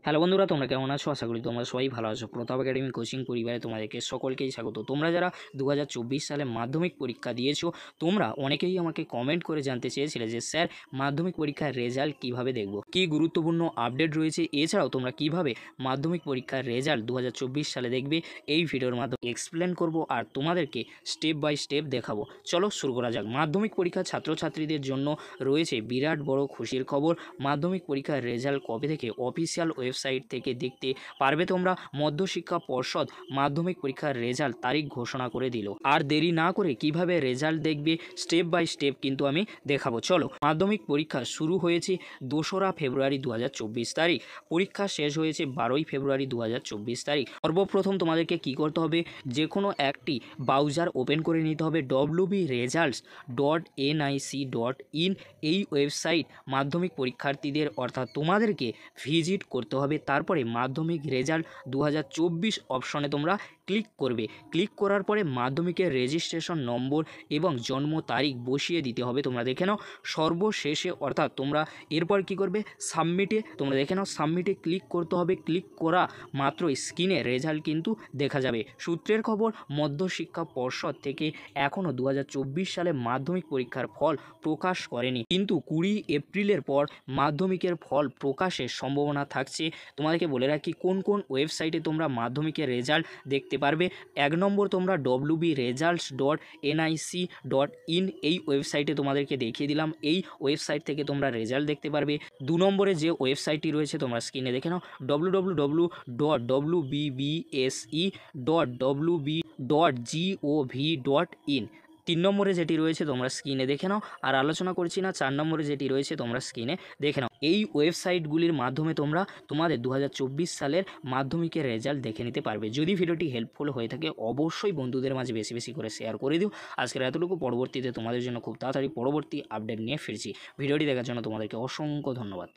Hello বন্ধুরা, তোমরা কেমন আছো? আশা করি তোমরা সবাই ভালো আছো। প্রতাপ একাডেমি কোচিং পরিবারে তোমাদেরকে সকলকেই স্বাগত। তোমরা যারা 2024 সালে মাধ্যমিক পরীক্ষা দিয়েছো, তোমরা অনেকেই আমাকে কমেন্ট করে জানতে চেয়েছিলে যে স্যার, মাধ্যমিক পরীক্ষার রেজাল্ট কিভাবে দেখব, কী গুরুত্বপূর্ণ আপডেট রয়েছে, এছাড়াও তোমরা কিভাবে মাধ্যমিক পরীক্ষার রেজাল্ট 2024 সালে দেখবে, এই ভিডিওর মাধ্যমে এক্সপ্লেন করব আর তোমাদেরকে স্টেপ বাই স্টেপ দেখাবো। চলো শুরু করা যাক। মাধ্যমিক পরীক্ষা ছাত্রছাত্রীদের জন্য রয়েছে বিরাট বড় খুশির খবর। মাধ্যমিক পরীক্ষার রেজাল্ট কবে থেকে অফিসিয়াল ওয়েবসাইট থেকে দেখতে পারবে তোমরা। মধ্যশিক্ষা পর্ষদ মাধ্যমিক পরীক্ষার রেজাল্ট তারিখ ঘোষণা করে দিল। আর দেরি না করে কিভাবে রেজাল্ট দেখবে স্টেপ বাই স্টেপ কিন্তু আমি দেখাবো। চলো, মাধ্যমিক পরীক্ষা শুরু হয়েছে 2রা ফেব্রুয়ারি 2024 তারিখ, পরীক্ষা শেষ হয়েছে 12ই ফেব্রুয়ারি 2024 তারিখ। সর্বপ্রথম তোমাদেরকে কি করতে হবে, যে কোনো একটি ব্রাউজার ওপেন করে নিতে হবে। wbresults.nic.in এই ওয়েবসাইট মাধ্যমিক পরীক্ষার্থীদের অর্থাৎ তোমাদেরকে ভিজিট করতে হবে। তারপরে মাধ্যমিক রেজাল্ট 2024 অপশনে তোমরা ক্লিক করবে। ক্লিক করার পরে মাধ্যমিকের রেজিস্ট্রেশন নম্বর এবং জন্ম তারিখ বসিয়ে দিতে হবে। তোমরা দেখে নাও সর্বশেষে, অর্থাৎ তোমরা এরপর কি করবে, সাবমিটে, তোমরা দেখে নাও সাবমিটে ক্লিক করতে হবে। ক্লিক করা মাত্রই স্ক্রিনে রেজাল্ট কিন্তু দেখা যাবে। সূত্রের খবর, মধ্যশিক্ষা পর্ষদ থেকে এখনও 2024 সালে মাধ্যমিক পরীক্ষার ফল প্রকাশ করেনি, কিন্তু 20 এপ্রিলের পর মাধ্যমিকের ফল প্রকাশের সম্ভাবনা থাকছে। তোমাদেরকে বলে রাখি কোন কোন ওয়েবসাইটে তোমরা মাধ্যমিকের রেজাল্ট দেখতে পারবে। 1 নম্বর, তোমরা wbresults.nic.in এই ওয়েবসাইটে তোমাদেরকে দেখিয়ে দিলাম। এই ওয়েবসাইট থেকে তোমরা রেজাল্ট দেখতে পারবে। 2 নম্বরে যে ওয়েবসাইটটি রয়েছে তোমরা স্ক্রিনে দেখে নাও, www.wbse.wb.gov.in। 3 নম্বরে যেটি রয়েছে তোমরা স্ক্রিনে দেখে নাও, আর আলোচনা করছি না। 4 নম্বরে যেটি রয়েছে তোমরা স্ক্রিনে দেখে নাও। এই ওয়েবসাইটগুলির মাধ্যমে তোমরা তোমাদের 2024 সালের মাধ্যমিকের রেজাল্ট দেখে নিতে পারবে। যদি ভিডিওটি হেল্পফুল হয়ে থাকে অবশ্যই বন্ধুদের মাঝে বেশি বেশি করে শেয়ার করে দিও। আজকের এতটুকু, পরবর্তীতে তোমাদের জন্য খুব তাড়াতাড়ি পরবর্তী আপডেট নিয়ে ফিরছি। ভিডিওটি দেখার জন্য তোমাদেরকে অসংখ্য ধন্যবাদ।